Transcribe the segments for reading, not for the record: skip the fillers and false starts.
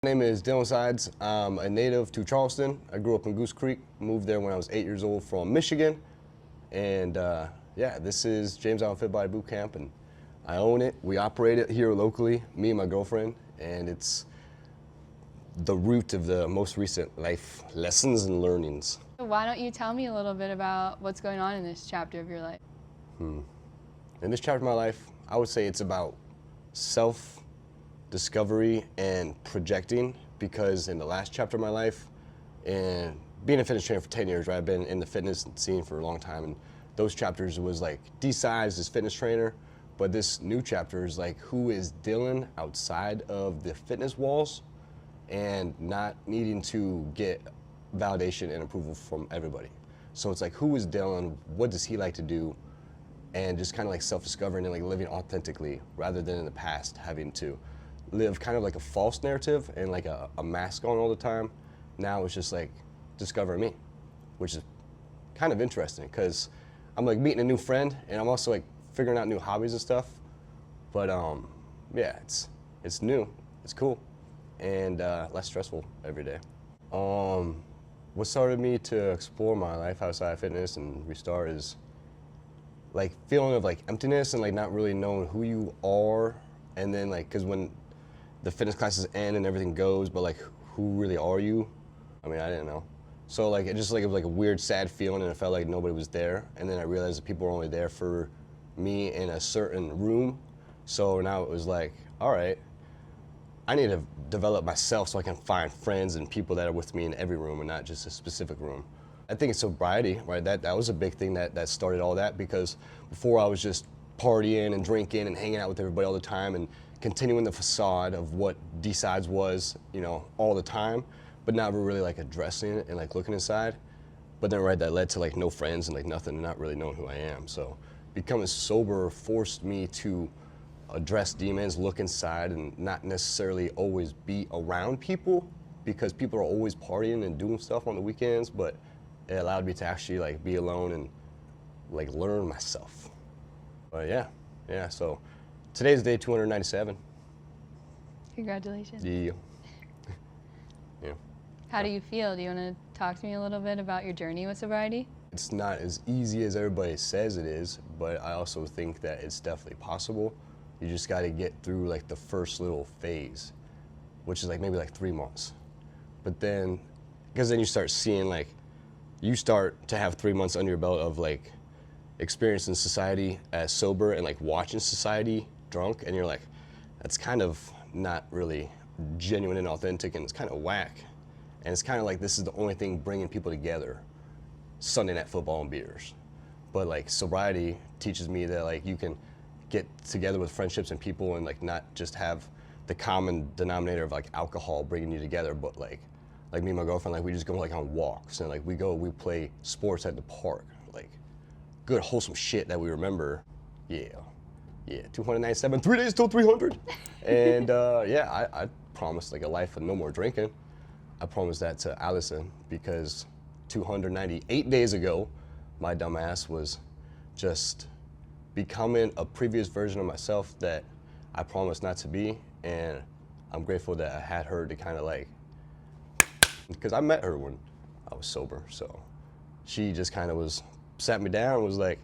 My name is Dylan Sides. I'm a native to Charleston. I grew up in Goose Creek, moved there when I was 8 years old from Michigan. And yeah, this is James Allen Fit Body Boot Camp, and I own it. We operate it here locally, me and my girlfriend, and it's the root of the most recent life lessons and learnings. Why don't you tell me a little bit about what's going on in this chapter of your life? In this chapter of my life, I would say it's about self-discovery and projecting, because in the last chapter of my life, and being a fitness trainer for 10 years, right, I've been in the fitness scene for a long time, and those chapters was like D-size as fitness trainer, but this new chapter is like, who is Dylan outside of the fitness walls and not needing to get validation and approval from everybody. So it's like, who is Dylan, what does he like to do, and just kind of like self-discovering and like living authentically rather than in the past having to live kind of like a false narrative and like a mask on all the time. Now it's just like discovering me, which is kind of interesting because I'm like meeting a new friend and I'm also like figuring out new hobbies and stuff. But yeah, it's new, it's cool, and less stressful every day. What started me to explore my life outside of fitness and restart is like feeling of like emptiness and like not really knowing who you are, and then like, because when the fitness classes end and everything goes, but like who really are you? I mean, I didn't know. So like it was like a weird sad feeling, and it felt like nobody was there, and then I realized that people were only there for me in a certain room. So now it was like, all right, I need to develop myself so I can find friends and people that are with me in every room and not just a specific room. I think it's sobriety, right? That was a big thing that started all that, because before I was just partying and drinking and hanging out with everybody all the time and continuing the facade of what D-sides was, you know, all the time, but not really like addressing it and like looking inside. But then right, that led to like no friends and like nothing, and not really knowing who I am. So becoming sober forced me to address demons, look inside, and not necessarily always be around people, because people are always partying and doing stuff on the weekends, but it allowed me to actually like be alone and like learn myself. But yeah, so today's day 297. Congratulations. Yeah. Yeah. How do you feel? Do you want to talk to me a little bit about your journey with sobriety? It's not as easy as everybody says it is, but I also think that it's definitely possible. You just got to get through like the first little phase, which is like maybe like 3 months. But then, because then you start seeing like, you start to have 3 months under your belt of like experiencing society as sober and like watching society drunk, and you're like, that's kind of not really genuine and authentic, and it's kind of whack. And it's kind of like, this is the only thing bringing people together, Sunday night football and beers. But like sobriety teaches me that like you can get together with friendships and people and like not just have the common denominator of like alcohol bringing you together, but like me and my girlfriend, like we just go like on walks, and like we play sports at the park, like good wholesome shit that we remember. Yeah, 297, 3 days till 300. And yeah, I promised like a life of no more drinking. I promised that to Allison, because 298 days ago, my dumbass was just becoming a previous version of myself that I promised not to be. And I'm grateful that I had her to kind of like, because I met her when I was sober, so she just kind of sat me down and was like,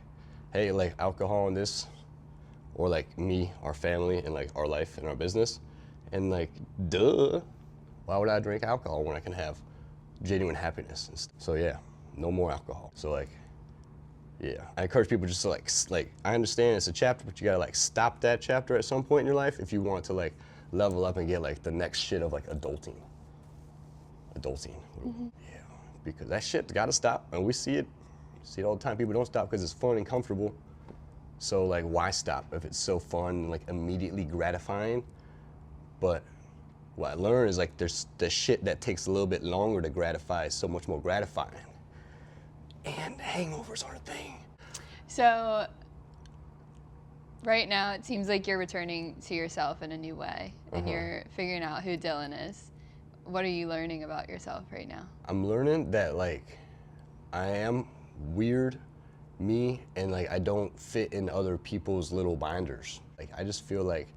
hey, like alcohol and this, or like me, our family, and like our life and our business, and like, duh, why would I drink alcohol when I can have genuine happiness? So yeah, no more alcohol. So like, yeah, I encourage people just to like, I understand it's a chapter, but you gotta like stop that chapter at some point in your life if you want to like level up and get like the next shit of like adulting. Mm-hmm. Yeah, because that shit gotta stop, and we see it all the time. People don't stop because it's fun and comfortable. So like, why stop if it's so fun and like immediately gratifying? But what I learned is like, there's the shit that takes a little bit longer to gratify is so much more gratifying. And hangovers are a thing. So right now it seems like you're returning to yourself in a new way, and you're figuring out who Dylan is. What are you learning about yourself right now? I'm learning that like, I am weird, me, and like I don't fit in other people's little binders. Like I just feel like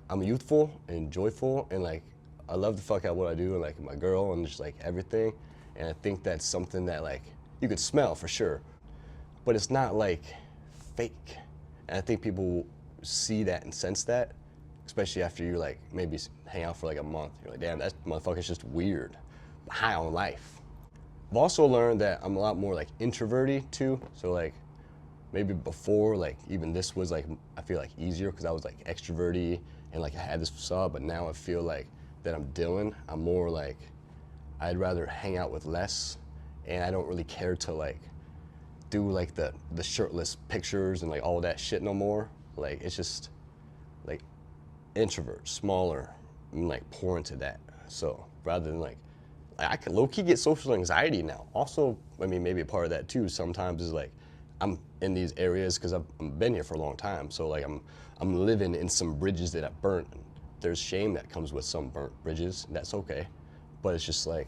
I'm youthful and joyful and like I love the fuck out what I do, and like my girl and just like everything. And I think that's something that like you could smell for sure, but it's not like fake. And I think people see that and sense that, especially after you like maybe hang out for like a month. You're like, damn, that motherfucker's just weird, high on life. I've also learned that I'm a lot more like introverty too. So like maybe before, like even this was like, I feel like easier because I was like extroverty and like I had this facade, but now I feel like that I'm Dylan. I'm more like, I'd rather hang out with less, and I don't really care to like do like the shirtless pictures and like all that shit no more. Like it's just like introvert, smaller, and like pour into that. So rather than like I could low-key get social anxiety now. Also, I mean, maybe a part of that too sometimes is like I'm in these areas because I've been here for a long time. So like I'm living in some bridges that I've burnt. There's shame that comes with some burnt bridges, and that's okay. But it's just like,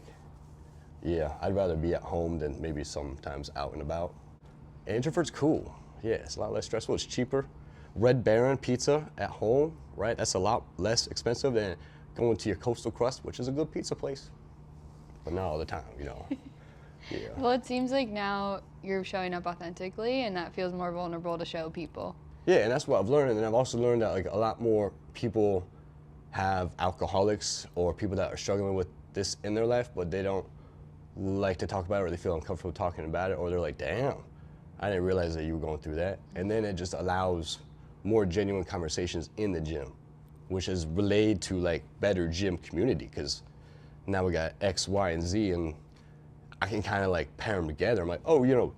yeah, I'd rather be at home than maybe sometimes out and about. And introvert's cool. Yeah, it's a lot less stressful. It's cheaper. Red Baron pizza at home, right? That's a lot less expensive than going to your Coastal Crust, which is a good pizza place. But not all the time, you know. Yeah. Well, it seems like now you're showing up authentically, and that feels more vulnerable to show people. Yeah, and that's what I've learned. And I've also learned that like a lot more people have alcoholics or people that are struggling with this in their life, but they don't like to talk about it, or they feel uncomfortable talking about it, or they're like, damn, I didn't realize that you were going through that. And then it just allows more genuine conversations in the gym, which is relayed to like better gym community, because now we got X, Y, and Z, and I can kind of like pair them together. I'm like, oh, you know,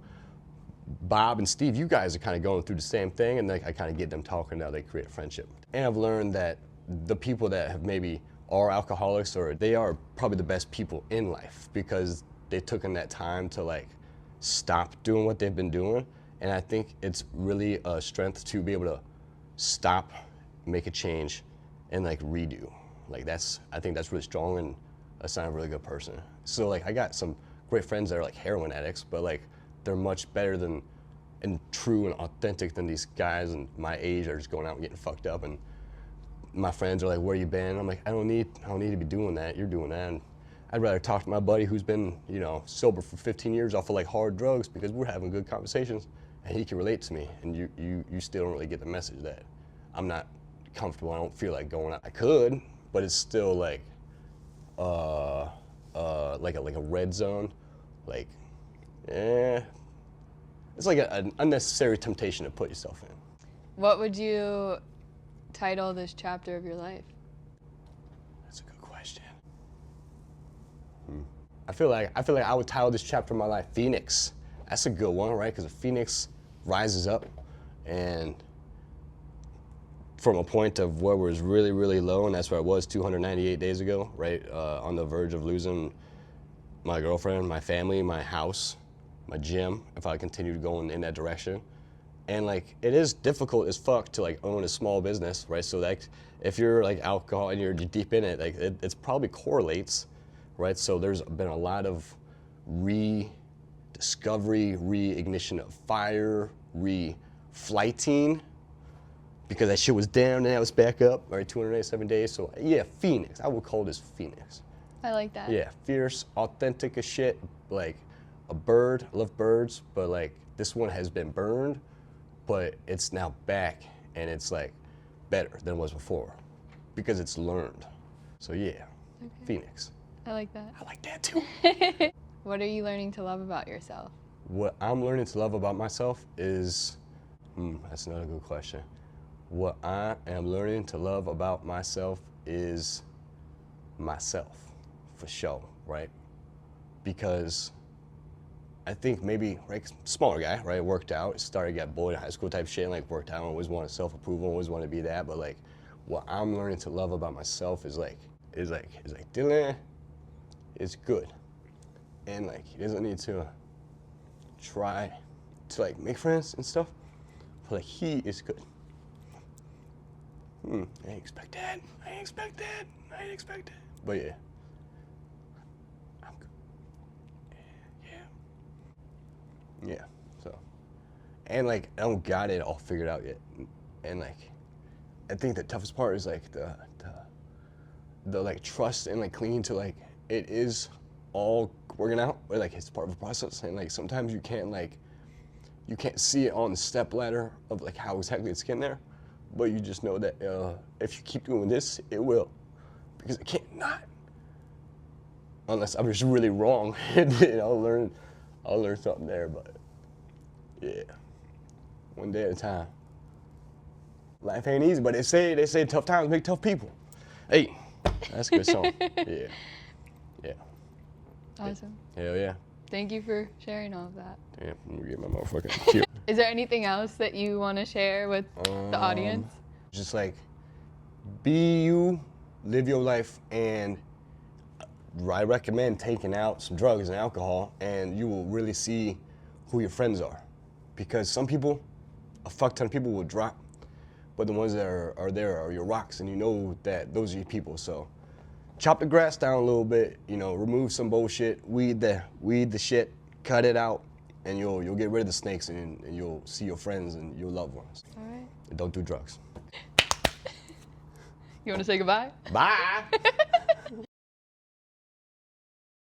Bob and Steve, you guys are kind of going through the same thing, and like I kind of get them talking, now they create a friendship. And I've learned that the people that have maybe are alcoholics, or they are probably the best people in life because they've taken that time to like stop doing what they've been doing. And I think it's really a strength to be able to stop, make a change, and like redo. Like I think that's really strong and a sign of a really good person. So like I got some great friends that are like heroin addicts, but like they're much better than and true and authentic than these guys and my age are just going out and getting fucked up. And my friends are like, where you been? I'm like, I don't need to be doing that. You're doing that. And I'd rather talk to my buddy who's been, you know, sober for 15 years off of like hard drugs, because we're having good conversations and he can relate to me. And you still don't really get the message that I'm not comfortable. I don't feel like going out. I could, but it's still like like a red zone. Like, it's like an unnecessary temptation to put yourself in. What would you title this chapter of your life? That's a good question. I feel like I would title this chapter of my life Phoenix. That's a good one, right? Because a phoenix rises up, and from a point of where it was really, really low, and that's where I was 298 days ago, right? On the verge of losing my girlfriend, my family, my house, my gym, if I continue going in that direction. And like, it is difficult as fuck to like own a small business, right? So like, if you're like alcohol and you're deep in it, like it's probably correlates, right? So there's been a lot of rediscovery, reignition of fire, reflighting, because that shit was down and now it's back up, right? 287 days. So yeah, Phoenix. I would call this Phoenix. I like that. Yeah, fierce, authentic as shit, like a bird. I love birds, but like this one has been burned, but it's now back and it's like better than it was before because it's learned. So yeah, okay. Phoenix. I like that. I like that too. What are you learning to love about yourself? What I'm learning to love about myself is, that's another good question. What I am learning to love about myself is myself, for sure, right? Because I think maybe, right, smaller guy, right, worked out, started, got bullied in high school type shit, and like worked out, always wanted self-approval, always wanted to be that, but like, what I'm learning to love about myself is Dylan is good. And like, he doesn't need to try to like make friends and stuff, but like, he is good. I didn't expect that. But yeah, I'm good. Yeah, so. And like, I don't got it all figured out yet. And like, I think the toughest part is like the like trust and like clinging to like it is all working out, or like it's part of a process, and like sometimes you can't see it on the step ladder of like how exactly it's getting there, but you just know that if you keep doing this, it will, because it can't not, unless I'm just really wrong. And I'll learn something there, but yeah, one day at a time. Life ain't easy, but they say tough times make tough people. Hey, that's a good song. Yeah. Yeah. Awesome. Hell yeah. Thank you for sharing all of that. Damn, I'm gonna get my motherfucking cue. Is there anything else that you want to share with the audience? Just like, be you, live your life, and I recommend taking out some drugs and alcohol, and you will really see who your friends are. Because some people, a fuck ton of people will drop, but the ones that are there are your rocks, and you know that those are your people. So chop the grass down a little bit, remove some bullshit, weed the shit, cut it out, and you'll get rid of the snakes, and you'll see your friends and your loved ones. All right. And don't do drugs. You want to say goodbye? Bye.